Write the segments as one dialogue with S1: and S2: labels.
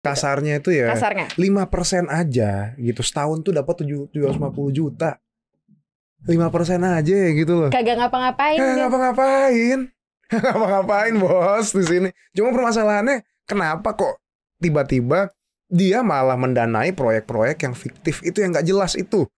S1: Kasarnya itu ya
S2: Kasarnya
S1: 5% aja gitu. Setahun tuh dapat 750 juta. 5% aja ya gitu loh.
S2: kagak ngapa-ngapain.
S1: Kagak ngapa-ngapain. Ngapa-ngapain bos di sini. Cuma permasalahannya kenapa kok tiba-tiba dia malah mendanai proyek-proyek yang fiktif itu yang nggak jelas itu.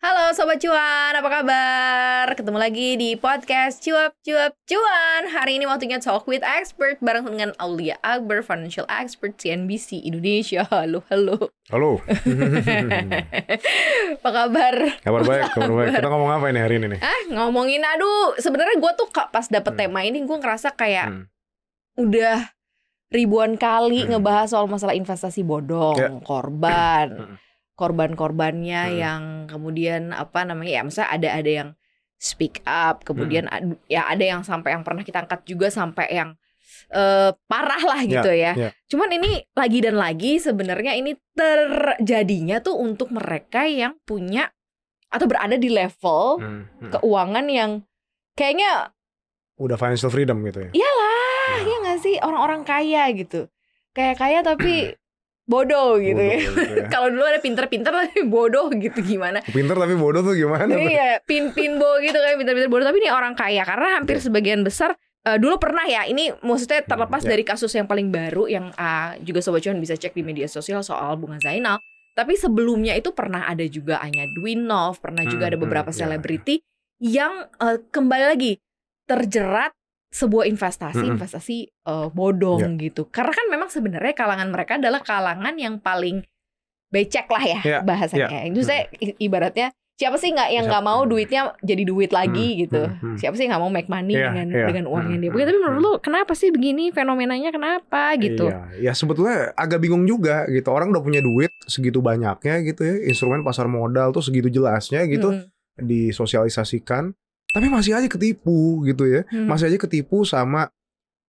S2: Halo Sobat Cuan, apa kabar? Ketemu lagi di podcast Cuap Cuap Cuan. Hari ini waktunya Talk with Expert bareng dengan Aulia Akbar, Financial Expert CNBC Indonesia. Halo.
S1: Halo.
S2: Apa kabar?
S1: Kabar baik. Kita ngomong apa ini hari ini nih?
S2: Ngomongin, sebenarnya gue tuh pas dapet tema ini gue ngerasa kayak udah ribuan kali ngebahas soal masalah investasi bodong, korban-korbannya yang kemudian maksudnya ada yang speak up, kemudian ada yang sampai yang pernah kita angkat juga sampai yang parah lah gitu ya. Cuman ini lagi dan lagi sebenarnya ini terjadinya tuh untuk mereka yang punya atau berada di level keuangan yang kayaknya
S1: udah financial freedom gitu ya.
S2: Iyalah, ya nggak sih, orang-orang kaya gitu. Kayak kaya tapi bodoh gitu ya. Kalau dulu ada pinter-pinter tapi bodoh gitu, gimana?
S1: Pinter tapi bodoh tuh gimana?
S2: Iya, pinbo gitu kayak pinter-pinter bodoh, tapi ini orang kaya karena hampir sebagian besar dulu pernah ya. Ini maksudnya terlepas dari kasus yang paling baru yang juga Sobat Cuan bisa cek di media sosial soal Bunga Zainal. Tapi sebelumnya itu pernah ada juga Anya Dwinov, pernah juga ada beberapa selebriti yang kembali lagi terjerat sebuah investasi bodong gitu. Karena kan memang sebenarnya kalangan mereka adalah kalangan yang paling becek lah ya bahasanya. Itu saya ibaratnya siapa sih yang nggak mau duitnya jadi duit lagi gitu. Siapa sih nggak mau make money dengan uang yang dia punya. Tapi menurut lu kenapa sih begini fenomenanya, kenapa gitu?
S1: Ya sebetulnya agak bingung juga gitu. Orang udah punya duit segitu banyaknya gitu ya. Instrumen pasar modal tuh segitu jelasnya gitu disosialisasikan. Tapi masih aja ketipu gitu ya. Masih aja ketipu sama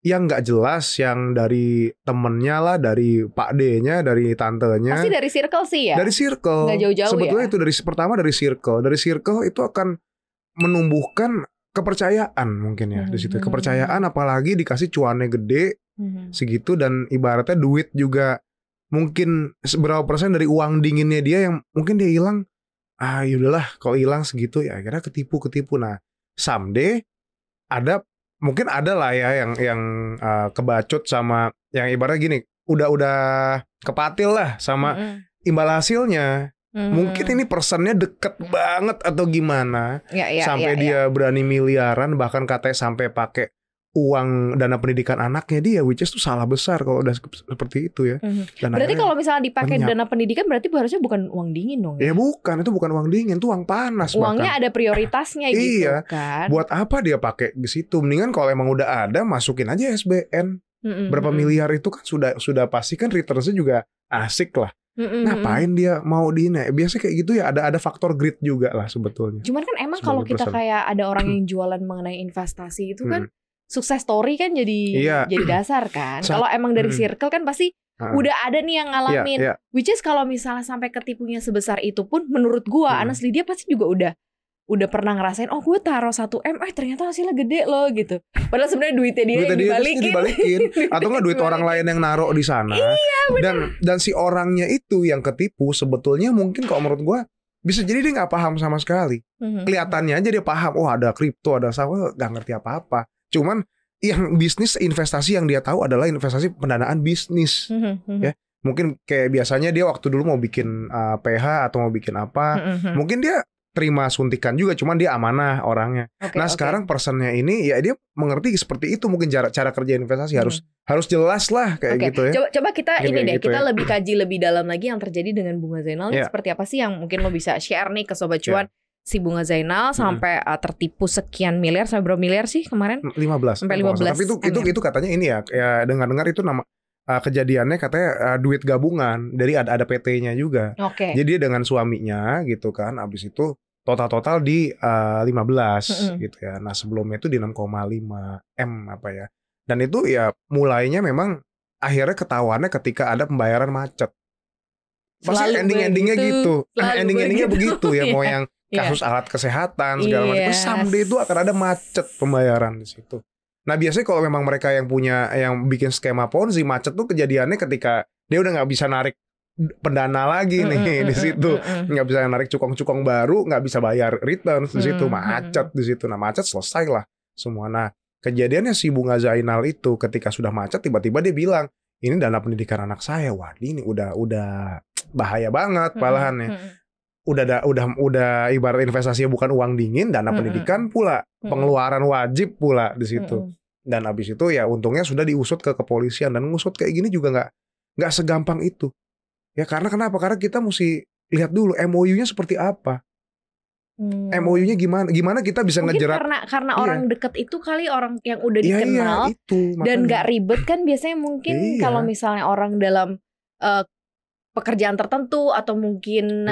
S1: yang nggak jelas, yang dari temennya lah, dari Pak D-nya, dari tantenya.
S2: Pasti dari circle sih ya.
S1: Dari circle.
S2: Nggak jauh-jauh
S1: sebetulnya
S2: ya.
S1: itu pertama dari circle. Dari circle itu akan menumbuhkan kepercayaan mungkin ya di situ. Kepercayaan apalagi dikasih cuannya gede segitu, dan ibaratnya duit juga mungkin berapa persen dari uang dinginnya dia yang mungkin dia hilang. Yaudahlah kalau hilang segitu ya akhirnya ketipu. Nah, someday mungkin ada lah ya yang kebacut sama yang ibaratnya gini, udah kepatil lah sama imbal hasilnya. Mungkin ini persennya deket banget atau gimana sampai dia berani miliaran, bahkan katanya sampai pakai uang dana pendidikan anaknya dia, which is tuh salah besar kalau udah seperti itu ya. Dan
S2: berarti kalau misalnya dipakai dana pendidikan berarti harusnya bukan uang dingin dong ya?
S1: Bukan, itu bukan uang dingin, itu uang panas.
S2: Uangnya ada prioritasnya gitu kan.
S1: Buat apa dia pakai di situ? Mendingan kalau emang udah ada masukin aja SBN. Berapa miliar itu kan sudah pasti kan returnsnya juga asik lah. Ngapain dia mau biasanya kayak gitu ya, ada faktor greed juga lah sebetulnya.
S2: Cuman kan emang kalau kita kayak ada orang yang jualan mengenai investasi itu kan sukses story kan jadi dasar kan. Kalau emang dari circle kan pasti udah ada nih yang ngalamin. Which is kalau misalnya sampai ketipunya sebesar itu pun menurut gua honestly dia pasti juga udah pernah ngerasain, gue taruh 1M ternyata hasilnya gede loh gitu. Padahal sebenarnya duitnya dia yang dibalikin.
S1: Atau nggak duit orang lain yang naruh di sana. Dan si orangnya itu yang ketipu sebetulnya mungkin kalau menurut gua bisa jadi dia nggak paham sama sekali. Kelihatannya aja dia paham, ada kripto, ada saham, nggak ngerti apa-apa. Cuman yang bisnis investasi yang dia tahu adalah investasi pendanaan bisnis. Ya, mungkin kayak biasanya dia waktu dulu mau bikin PH atau mau bikin apa, mungkin dia terima suntikan juga, cuman dia amanah orangnya. Sekarang personnya ini ya dia mengerti seperti itu, mungkin cara kerja investasi harus jelas lah kayak gitu ya.
S2: Coba kita kita lebih kaji lebih dalam lagi yang terjadi dengan Bunga Zainal ini seperti apa sih yang mungkin lo bisa share nih ke Sobat Cuan. Si Bunga Zainal sampai tertipu sekian miliar, sampai berapa miliar sih kemarin?
S1: 15. Sampai 15. Tapi itu katanya ini ya dengar-dengar itu nama kejadiannya katanya duit gabungan dari ada PT-nya juga. Jadi dia dengan suaminya gitu kan, abis itu total di 15 gitu ya. Nah sebelumnya itu di 6,5 M apa ya. Dan itu ya mulainya memang akhirnya ketahuannya ketika ada pembayaran macet. Pasti ending-endingnya gitu. Ending-endingnya begitu ya. Mau yang kasus alat kesehatan segala macam. Someday itu akan ada macet pembayaran di situ. Nah biasanya kalau memang mereka yang bikin skema Ponzi, macet tuh kejadiannya ketika dia udah nggak bisa narik pendana lagi nih di situ, nggak bisa narik cukong-cukong baru, nggak bisa bayar return di situ, macet di situ. Nah macet selesai lah semua. Nah kejadiannya si Bunga Zainal itu ketika sudah macet tiba-tiba dia bilang ini dana pendidikan anak saya. Wah ini udah bahaya banget malahan ya. Udah ibarat investasinya bukan uang dingin, dana pendidikan pula, pengeluaran wajib pula di situ. Dan habis itu ya untungnya sudah diusut ke kepolisian, dan ngusut kayak gini juga nggak segampang itu. Ya karena kenapa? Karena kita mesti lihat dulu MOU-nya seperti apa. MOU-nya gimana kita bisa
S2: mungkin
S1: ngejerat
S2: karena orang deket itu kali, orang yang udah dikenal
S1: itu,
S2: dan nggak ribet kan biasanya. Mungkin kalau misalnya orang dalam pekerjaan tertentu atau mungkin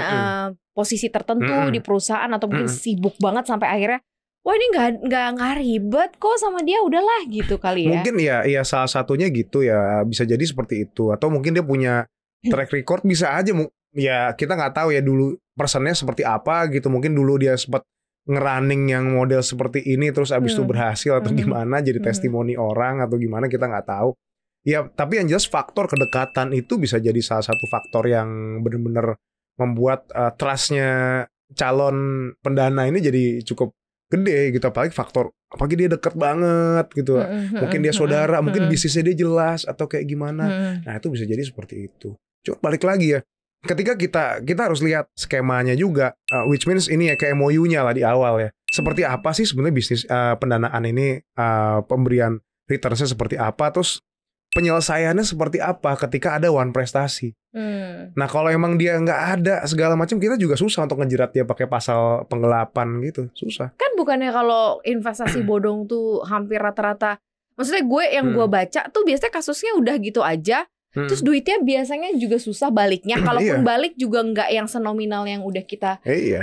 S2: posisi tertentu di perusahaan atau mungkin sibuk banget sampai akhirnya wah ini nggak ribet kok sama dia, udahlah gitu kali ya.
S1: Mungkin ya salah satunya gitu ya, bisa jadi seperti itu. Atau mungkin dia punya track record, bisa aja ya kita nggak tahu ya dulu personnya seperti apa gitu. Mungkin dulu dia sempat ngerunning yang model seperti ini terus abis itu berhasil atau gimana, jadi testimoni orang atau gimana, kita nggak tahu. Ya tapi yang jelas faktor kedekatan itu bisa jadi salah satu faktor yang benar-benar membuat trustnya calon pendana ini jadi cukup gede gitu. Apalagi dia deket banget gitu. Mungkin dia saudara, mungkin bisnisnya dia jelas atau kayak gimana. Nah itu bisa jadi seperti itu. Cuma balik lagi ya, ketika kita harus lihat skemanya juga, which means ini ya kayak MOU-nya lah di awal ya. Seperti apa sih sebenarnya bisnis pendanaan ini, pemberian returns-nya seperti apa, terus penyelesaiannya seperti apa ketika ada one prestasi. Nah kalau emang dia nggak ada segala macam, kita juga susah untuk ngejerat dia pakai pasal penggelapan gitu, susah.
S2: Kan bukannya kalau investasi bodong tuh hampir rata-rata, maksudnya gue baca tuh biasanya kasusnya udah gitu aja. Terus duitnya biasanya juga susah baliknya. Kalaupun balik juga nggak yang senominal yang udah kita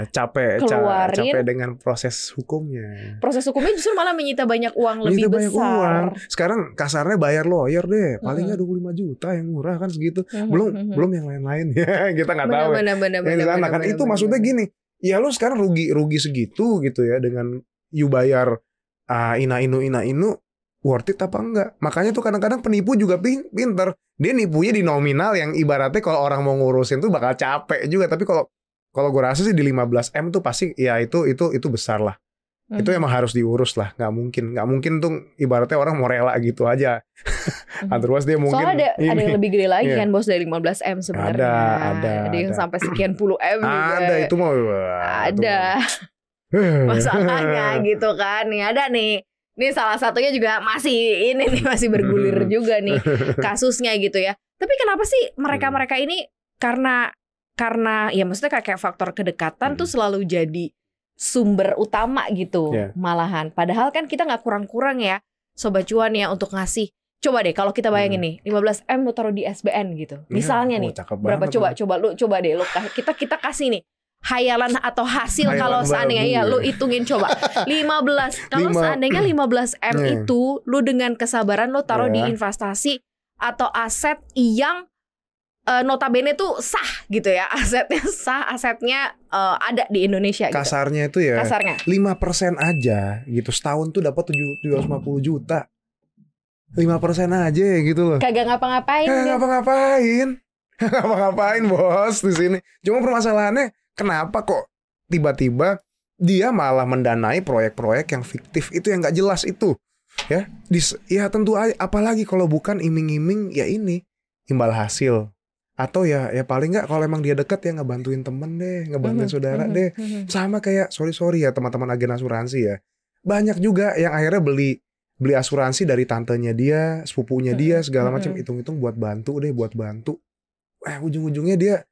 S1: capek
S2: keluarin.
S1: dengan proses hukumnya.
S2: Proses hukumnya justru malah menyita banyak uang lebih besar.
S1: Uang. Sekarang kasarnya bayar lawyer deh, paling nggak 25 juta yang murah kan segitu. Belum yang lain-lain ya, kita nggak tahu. Benar, kan itu maksudnya gini. Ya lu sekarang rugi segitu gitu ya, dengan you bayar inu worth it apa enggak. Makanya tuh kadang-kadang penipu juga pinter. Dia nipunya di nominal yang ibaratnya kalau orang mau ngurusin tuh bakal capek juga. Tapi kalau gue rasa sih di 15M tuh pasti ya itu besar lah. Itu emang harus diurus lah. Nggak mungkin tuh ibaratnya orang mau rela gitu aja. Otherwise dia mungkin
S2: soalnya ada yang lebih gede lagi kan bos, dari 15M sebenarnya. Ada yang sampai sekian puluh M juga.
S1: Ada itu mau.
S2: Ada. Masalahnya gitu kan. Nih ada nih. Ini salah satunya juga masih bergulir juga nih kasusnya gitu ya. Tapi kenapa sih mereka ini karena ya maksudnya kayak faktor kedekatan tuh selalu jadi sumber utama gitu malahan. Padahal kan kita nggak kurang-kurang ya Sobat Cuan ya untuk ngasih. Coba deh kalau kita bayangin nih 15M lu taruh di SBN gitu. Misalnya nih berapa coba deh lu kita kasih nih hayalan atau hasil kalau seandainya lu hitungin coba 15 kalau seandainya 15M itu lu dengan kesabaran lu taruh di investasi atau aset yang notabene tuh sah gitu ya, asetnya ada di Indonesia gitu.
S1: Kasarnya itu ya 5% aja gitu, setahun tuh dapat 750 juta 5% aja gitu loh.
S2: Kagak ngapa-ngapain
S1: bos di sini. Cuma permasalahannya kenapa kok tiba-tiba dia malah mendanai proyek-proyek yang fiktif itu, yang nggak jelas itu ya. Ya tentu aja, apalagi kalau bukan iming-iming ya ini imbal hasil, atau ya paling nggak kalau emang dia deket ya ngebantuin temen deh, ngebantuin saudara deh. Sama kayak sorry ya teman-teman agen asuransi ya, banyak juga yang akhirnya beli asuransi dari tantenya dia, sepupunya dia segala macam, hitung-hitung buat bantu. Ujung-ujungnya dia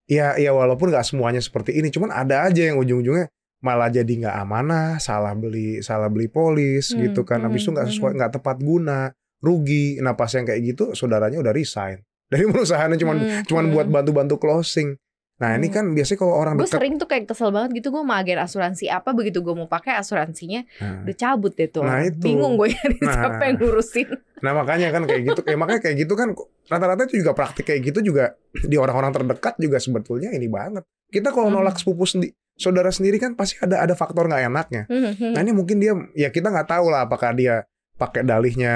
S1: ya walaupun nggak semuanya seperti ini, cuman ada aja yang ujung-ujungnya malah jadi nggak amanah, salah beli polis gitu kan, habis itu nggak sesuai, nggak tepat guna, rugi. Nah pas yang kayak gitu saudaranya udah resign dari perusahaannya, cuman buat bantu-bantu closing. Nah ini kan biasanya kalau orang
S2: dekat, gue sering tuh kayak kesel banget gitu, gue mau agen asuransi apa, begitu gue mau pakai asuransinya udah cabut deh tuh.
S1: Nah, itu
S2: bingung gue siapa yang ngurusin.
S1: Nah makanya kan kayak gitu, makanya kayak gitu kan rata-rata itu juga praktik kayak gitu juga di orang-orang terdekat juga sebetulnya ini banget. Kita kalau nolak sepupu saudara sendiri kan pasti ada faktor nggak enaknya. Nah ini mungkin dia, ya kita nggak tahu lah apakah dia pakai dalihnya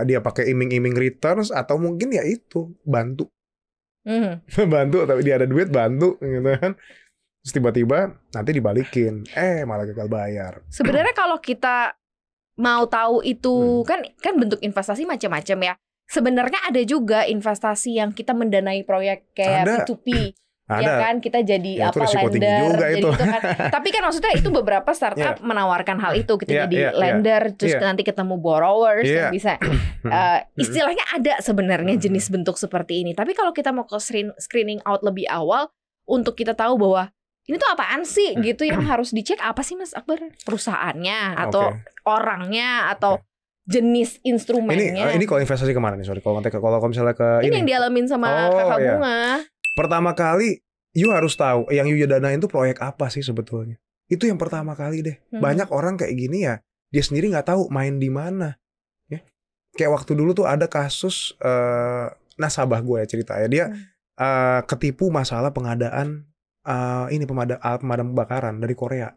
S1: dia pakai iming-iming returns atau mungkin ya itu bantu. Bantu, tapi dia ada duit bantu gitu kan. Terus tiba-tiba nanti dibalikin, malah gagal bayar.
S2: Sebenarnya kalau kita mau tahu itu kan bentuk investasi macam-macam ya. Sebenarnya ada juga investasi yang kita mendanai proyek kayak P2P. Ya kan, kita jadi
S1: ya, lender juga
S2: jadi itu kan. Tapi kan maksudnya itu beberapa startup menawarkan hal itu, kita jadi lender terus nanti ketemu borrowers yang bisa istilahnya ada sebenarnya jenis bentuk seperti ini. Tapi kalau kita mau ke screening out lebih awal untuk kita tahu bahwa ini tuh apaan sih gitu yang harus dicek, apa sih Mas Akbar? Perusahaannya atau orangnya atau jenis instrumennya.
S1: Ini kalau investasi kemana nih? Sorry, kalau misalnya ke
S2: ini yang dialamin sama Kakak Bunga.
S1: Pertama kali, you harus tahu yang you danain itu proyek apa sih sebetulnya. Itu yang pertama kali deh. Banyak orang kayak gini ya, dia sendiri nggak tahu main di mana. Ya, kayak waktu dulu tuh ada kasus nasabah gue ya ceritanya, dia ketipu masalah pengadaan pemadam kebakaran dari Korea.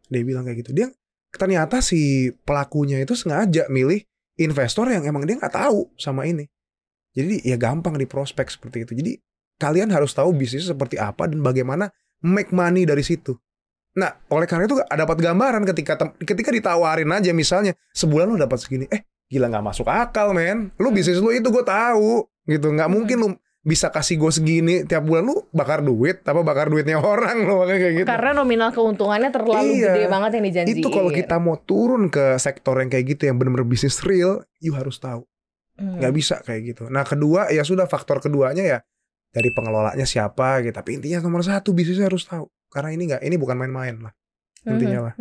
S1: Dia bilang kayak gitu. Dia ternyata si pelakunya itu sengaja milih investor yang emang dia nggak tahu sama ini. Jadi ya gampang di prospek seperti itu. Jadi kalian harus tahu bisnis seperti apa dan bagaimana make money dari situ. Nah, oleh karena itu dapat gambaran ketika ditawarin aja misalnya sebulan lu dapat segini, gila nggak masuk akal men. Lu bisnis lu itu gue tahu gitu, nggak mungkin lu bisa kasih gue segini tiap bulan, lu bakar duitnya orang lo kayak gitu.
S2: Karena nominal keuntungannya terlalu gede banget yang dijanjiin.
S1: Itu kalau kita mau turun ke sektor yang kayak gitu yang benar-benar bisnis real, you harus tahu. Nggak bisa kayak gitu. Nah, kedua ya sudah, faktor keduanya ya dari pengelolanya siapa gitu. Tapi intinya nomor satu bisnisnya harus tahu. Karena ini bukan main-main lah. Intinya lah.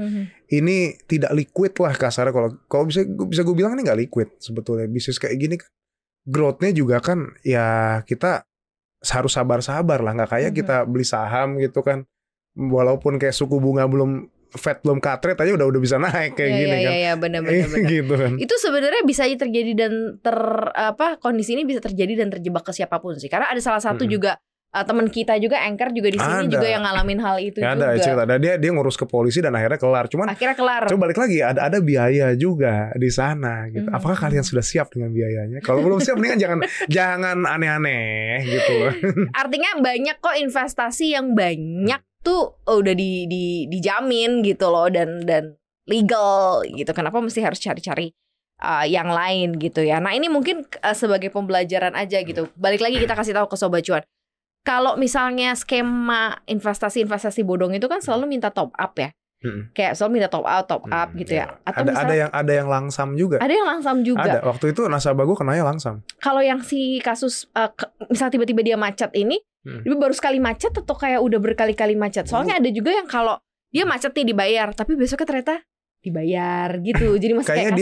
S1: Ini tidak liquid lah kasarnya, kalau bisa gue bilang ini nggak liquid sebetulnya. Bisnis kayak gini kan growth-nya juga kan ya kita harus sabar-sabar lah. Nggak kayak kita beli saham gitu kan. Walaupun kayak suku bunga Fed belum cut rate aja udah bisa naik kayak gini kan. Iya, benar. Gitu kan.
S2: Itu sebenarnya bisa terjadi dan kondisi ini bisa terjadi dan terjebak ke siapapun sih. Karena ada salah satu juga teman kita juga anchor juga di sini juga yang ngalamin hal itu juga.
S1: Ada cerita. Dia ngurus ke polisi dan akhirnya kelar. Akhirnya kelar. Coba balik lagi, ada biaya juga di sana gitu. Apakah kalian sudah siap dengan biayanya? Kalau belum siap mendingan jangan aneh-aneh gitu.
S2: Artinya banyak kok investasi yang banyak tuh udah dijamin gitu loh dan legal gitu. Kenapa mesti harus cari-cari yang lain gitu ya. Nah, ini mungkin sebagai pembelajaran aja gitu. Balik lagi kita kasih tahu ke Sobat Cuan. Kalau misalnya skema investasi bodong itu kan selalu minta top up ya. Kayak selalu minta top up gitu ya. Atau
S1: ada yang langsam juga.
S2: Ada yang langsam juga.
S1: Ada. Waktu itu nasabah gue kenanya langsam.
S2: Kalau yang si kasus misal tiba-tiba dia macet ini, dia baru sekali macet atau kayak udah berkali-kali macet. Soalnya ada juga yang kalau dia macet nih dibayar, tapi besoknya ternyata dibayar gitu. Jadi masih
S1: kayak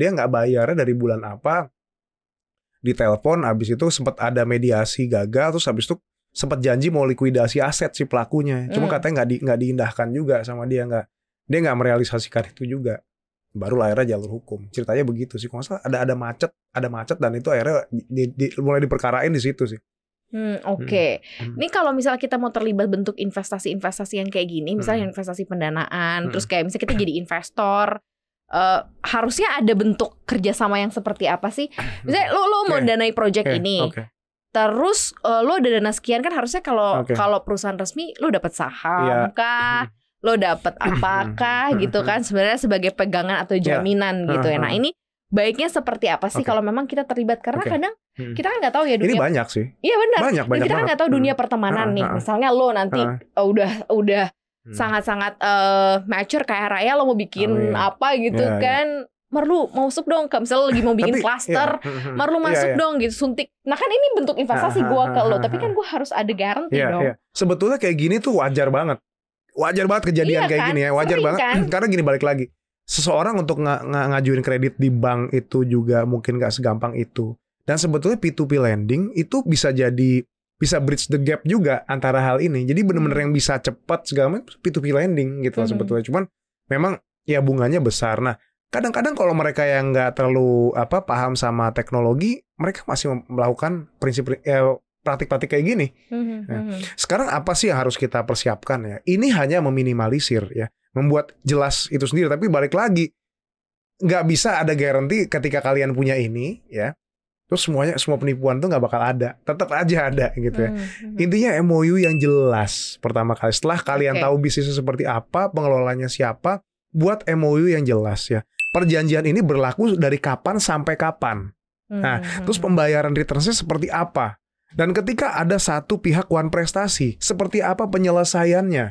S1: dia nggak bayarnya dari bulan apa. Ditelepon, abis itu sempat ada mediasi gagal, terus abis itu sempat janji mau likuidasi aset si pelakunya. Cuma katanya nggak diindahkan juga sama dia nggak merealisasikan itu juga. Baru akhirnya jalur hukum. Ceritanya begitu sih. Kalau salah ada macet dan itu akhirnya mulai diperkarain di situ sih.
S2: Oke. Ini kalau misalnya kita mau terlibat bentuk investasi yang kayak gini, misalnya investasi pendanaan, terus kayak misalnya kita jadi investor. Harusnya ada bentuk kerjasama yang seperti apa sih? Misalnya lo mau danai project ini, terus lo ada dana sekian kan harusnya kalau perusahaan resmi lo dapat saham kah, lo dapat apakah gitu kan? Sebenarnya sebagai pegangan atau jaminan gitu ya. Nah ini baiknya seperti apa sih kalau memang kita terlibat? Karena kadang kita kan nggak tahu ya dunia.
S1: Ini banyak sih.
S2: Iya benar.
S1: Banyak
S2: kita kan nggak tahu dunia pertemanan nih. Misalnya lo nanti udah sangat-sangat mature kayak Raya, lo mau bikin apa gitu kan, Marlu masuk dong, misalnya lagi mau bikin klaster, Marlu masuk dong gitu, suntik. Nah kan ini bentuk investasi gue ke lo, tapi kan gue harus ada garansi dong.
S1: Sebetulnya kayak gini tuh wajar banget kejadian kayak gini ya, wajar banget kan? Karena gini, balik lagi, seseorang untuk ngajuin kredit di bank itu juga mungkin gak segampang itu. Dan sebetulnya P2P lending itu bisa bridge the gap juga antara hal ini. Jadi benar-benar yang bisa cepat segala macam P2P lending gitu lah sebetulnya. Cuman memang ya bunganya besar. Nah, kadang-kadang kalau mereka yang nggak terlalu paham sama teknologi, mereka masih melakukan prinsip praktik-praktik kayak gini. Sekarang apa sih yang harus kita persiapkan ya? Ini hanya meminimalisir ya, membuat jelas itu sendiri. Tapi balik lagi, nggak bisa ada garansi ketika kalian punya ini ya, terus semua penipuan tuh nggak bakal ada. Tetap aja ada gitu ya. Intinya MOU yang jelas pertama kali. Setelah kalian tahu bisnisnya seperti apa, pengelolanya siapa, buat MOU yang jelas ya. Perjanjian ini berlaku dari kapan sampai kapan. Nah, terus pembayaran returns-nya seperti apa? Dan ketika ada satu pihak wan prestasi, seperti apa penyelesaiannya?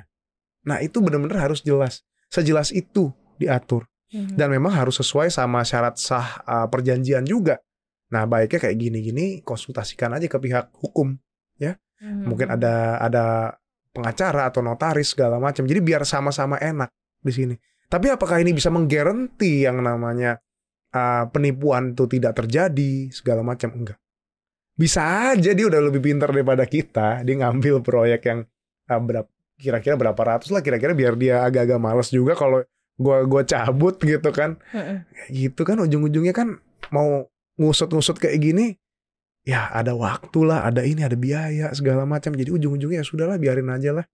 S1: Nah, itu benar-benar harus jelas. Sejelas itu diatur. Dan memang harus sesuai sama syarat sah perjanjian juga. Nah, baiknya kayak gini-gini, konsultasikan aja ke pihak hukum. Ya, mungkin ada pengacara atau notaris segala macam. Jadi biar sama-sama enak di sini. Tapi apakah ini bisa menggaranti yang namanya penipuan itu tidak terjadi segala macam? Enggak. Bisa aja dia udah lebih pintar daripada kita. Dia ngambil proyek yang kira-kira berapa ratus lah, kira-kira biar dia agak-agak males juga kalau gua cabut gitu kan. Gitu kan ujung-ujungnya kan mau ngusut-ngusut kayak gini. Ya ada waktu lah, ada ini, ada biaya segala macam. Jadi ujung-ujungnya ya sudahlah, biarin aja lah.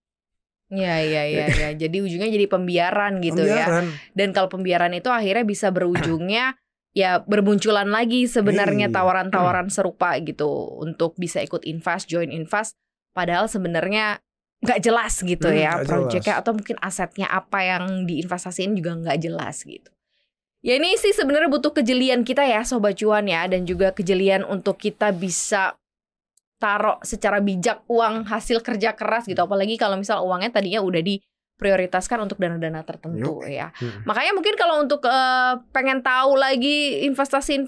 S2: Iya. Jadi ujungnya jadi pembiaran gitu ya. Dan kalau pembiaran itu akhirnya bisa berujungnya ya bermunculan lagi sebenarnya tawaran-tawaran serupa gitu untuk bisa ikut join invest, padahal sebenarnya nggak jelas gitu ya proyeknya atau mungkin asetnya apa yang diinvestasiin juga nggak jelas gitu. Ya ini sih sebenarnya butuh kejelian kita ya Sobat Cuan ya, dan juga kejelian untuk kita bisa taruh secara bijak uang hasil kerja keras gitu, apalagi kalau misal uangnya tadinya udah diprioritaskan untuk dana-dana tertentu ya. Makanya mungkin kalau untuk pengen tahu lagi investasi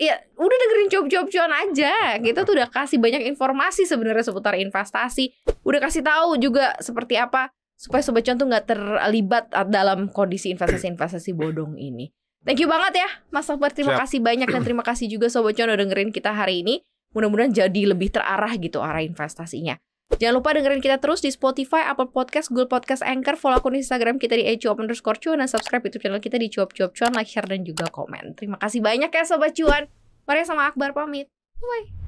S2: ya udah dengerin Cuap Cuan aja. Kita tuh udah kasih banyak informasi sebenarnya seputar investasi, udah kasih tahu juga seperti apa supaya Sobat Cuan tuh nggak terlibat dalam kondisi investasi bodong ini. Thank you banget ya Mas Akbar, terima kasih banyak, dan terima kasih juga Sobat Cuan udah dengerin kita hari ini. Mudah-mudahan jadi lebih terarah gitu arah investasinya. Jangan lupa dengerin kita terus di Spotify, Apple Podcast, Google Podcast, Anchor. Follow akun Instagram kita di @cuap_cuan, dan subscribe YouTube channel kita di Cuap Cuan, like, share, dan juga komen. Terima kasih banyak ya Sobat Cuan. Maria sama Akbar pamit. Bye.